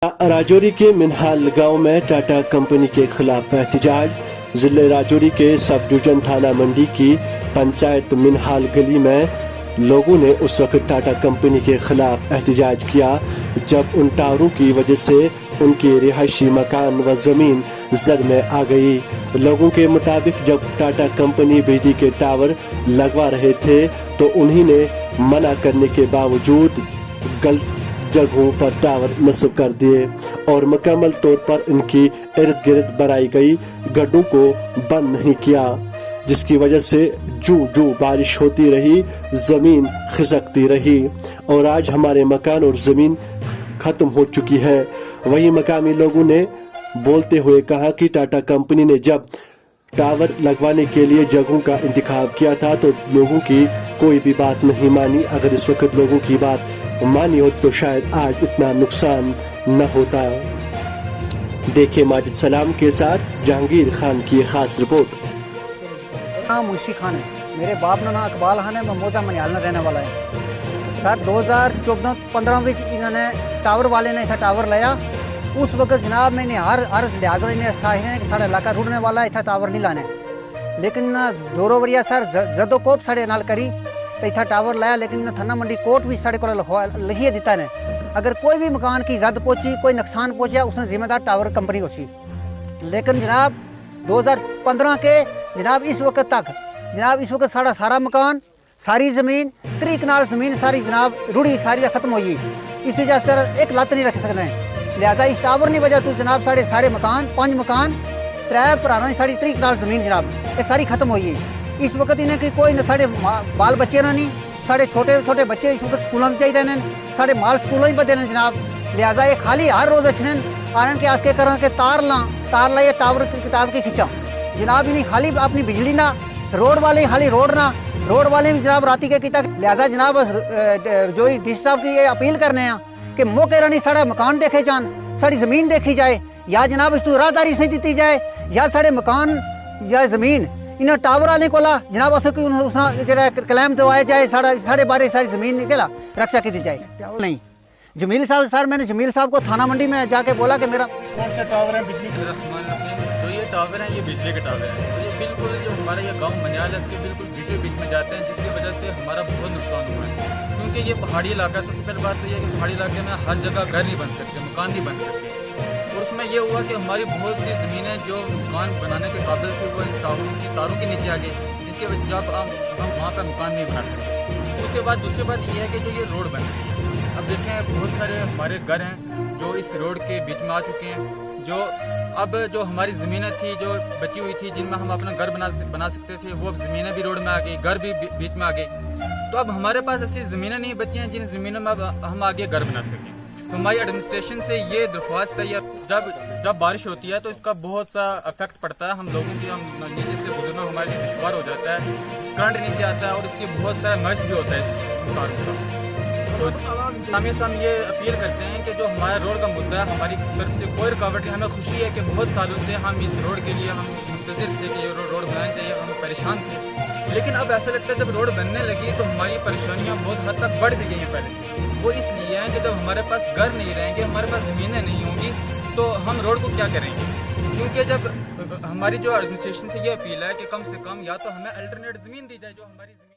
राजौरी के मिनहाल गांव में टाटा कंपनी के खिलाफ एहतजाज। जिले राजौरी के सब डिवीजन थाना मंडी की पंचायत मिनहाल गली में लोगों ने उस वक्त टाटा कंपनी के खिलाफ एहतजाज किया जब उन टावरों की वजह से उनके रिहायशी मकान व जमीन जद में आ गई। लोगों के मुताबिक जब टाटा कंपनी बिजली के टावर लगवा रहे थे तो उन्हीं ने मना करने के बावजूद गलत जगहों पर टावर नस्ब कर दिए और मुकम्मल तौर पर इनकी इर्द गिर्द बनाई गई गड्ढों को बंद नहीं किया, जिसकी वजह से जो बारिश होती रही जमीन खिसकती रही और आज हमारे मकान और जमीन खत्म हो चुकी है। वही मकामी लोगों ने बोलते हुए कहा कि टाटा कंपनी ने जब टावर लगवाने के लिए जगहों का इंतखाब किया था तो लोगों की कोई भी बात नहीं मानी। अगर इस वक्त लोगों की बात मानी होती तो शायद आज इतना नुकसान न होता। देखिए माजिद सलाम के साथ जहांगीर खान की खास रिपोर्ट। हाँ, मुंशी खान है, मेरे बाप का नाम इकबाल खान है, मैं मोजा मनियाल में रहने वाला है। सर 2014-15 में इन्होंने टावर वाले ने इतना टावर लिया। उस वक्त जनाब मैंने हर लिहाज ने कि सारा इलाका रुड़ने वाला इतना टावर नहीं लाने, लेकिन जोरो वरिया सर जदो कोप साढ़े नाल करी तो इतना टावर लाया, लेकिन थाना मंडी कोर्ट भी साढ़े को लिखिए दिता ने अगर कोई भी मकान की जद पहुंची कोई नुकसान पहुंचा उसने जिम्मेदार टावर कंपनी होती। लेकिन जनाब 2015 के जनाब इस वक्त सारा मकान सारी ज़मीन 3 कनाल ज़मीन सारी जनाब रुड़ी सारी खत्म हो गई। इस वजह से एक लत नहीं रख सकते हैं, लिहाजा इस टावर की वजह तो जनाब सारे मकान 5 मकान 3 भरा सारी 3 कनाल ज़मीन जनाब ये सारी खत्म हो गई। इस वक्त इन्हें की कोई साढ़े बाल बच्चे ना नहीं, साढ़े छोटे बच्चे इस वक्त स्कूलों में चाहिए ने, साढ़े माल स्कूलों में बदे जनाब। लिहाजा ये खाली हर रोज़ अच्छे आनंद के आज के करें के तार ला ये टावर किताब की खिंचा जनाब। इन्हें खाली अपनी बिजली ना रोड वाले खाली रोड वाले भी जनाब राती के किया। लिहाजा जनाब जो डी साहब की ये अपील करने हैं कि मौके रानी साढ़ा मकान देखे जान, साड़ी ज़मीन देखी जाए, या जनाब इस राहदारी से दी जाए, या साढ़े मकान या ज़मीन इन टावर वाले को जनाब क्लैम दवाया जाए, साढ़े बारे सारी ज़मीन के रक्षा की जाए। नहीं जमील साहब सर मैंने जमील साहब को थाना मंडी में जाके बोला कि मेरा कौन सा टावर है बिजली का, जो ये टावर है ये बिजली के टावर है। तो ये बिल्कुल जो हमारा ये गांव मनियाल है इसके बिल्कुल बीच में जाते हैं, जिसकी वजह से हमारा बहुत नुकसान हुआ है। क्योंकि ये पहाड़ी इलाका, सबसे पहले बात तो ये कि पहाड़ी इलाके में हर जगह घर नहीं बन सकते, मकान नहीं बन सकते। और उसमें ये हुआ कि हमारी बहुत सी ज़मीनें जो मकान बनाने के काबिल थी वो तारों के नीचे आ गई, जिसके वजह हम वहाँ पर मकान नहीं बना सकते। उसके बाद दूसरी बात ये है कि जो ये रोड बन रही है, अब देखें बहुत सारे हमारे घर हैं जो इस रोड के बीच में आ चुके हैं। जो हमारी ज़मीनें थी जो बची हुई थी जिनमें हम अपना घर बना सकते थे, वो ज़मीनें भी रोड में आ गई, घर भी बीच में आ गई। तो अब हमारे पास ऐसी ज़मीनें नहीं बची हैं जिन ज़मीनों में अब हम आगे घर बना सकें। तो हमारी एडमिनिस्ट्रेशन से ये दरख्वास्त है, या जब बारिश होती है तो इसका बहुत सा इफेक्ट पड़ता है हम लोगों की, हम नीचे से गुजरना हमारे लिए दुश्वार हो जाता है, करंट नीचे आता है और इसकी बहुत सारा नॉइस भी होता है इस कार का। तो हमेशा हम ये अपील करते हैं कि जो हमारा रोड का मुद्दा है हमारी तरफ से कोई रुकावट नहीं। हमें खुशी है कि बहुत सालों से हम इस रोड के लिए हम मुंतज़िर थे कि ये रोड बनाना चाहिए, हम परेशान थे। लेकिन अब ऐसा लगता है जब रोड बनने लगी तो हमारी परेशानियाँ बहुत हद तक बढ़ भी गई हैं पहले से। वो इसलिए है कि जब हमारे पास घर नहीं रहेंगे, हमारे पास ज़मीनें नहीं होंगी तो हम रोड को क्या करेंगे। क्योंकि जब हमारी जो एडमिनिस्ट्रेशन से ये अपील है कि कम से कम या तो हमें अल्टरनेट ज़मीन दी जाए जो हमारी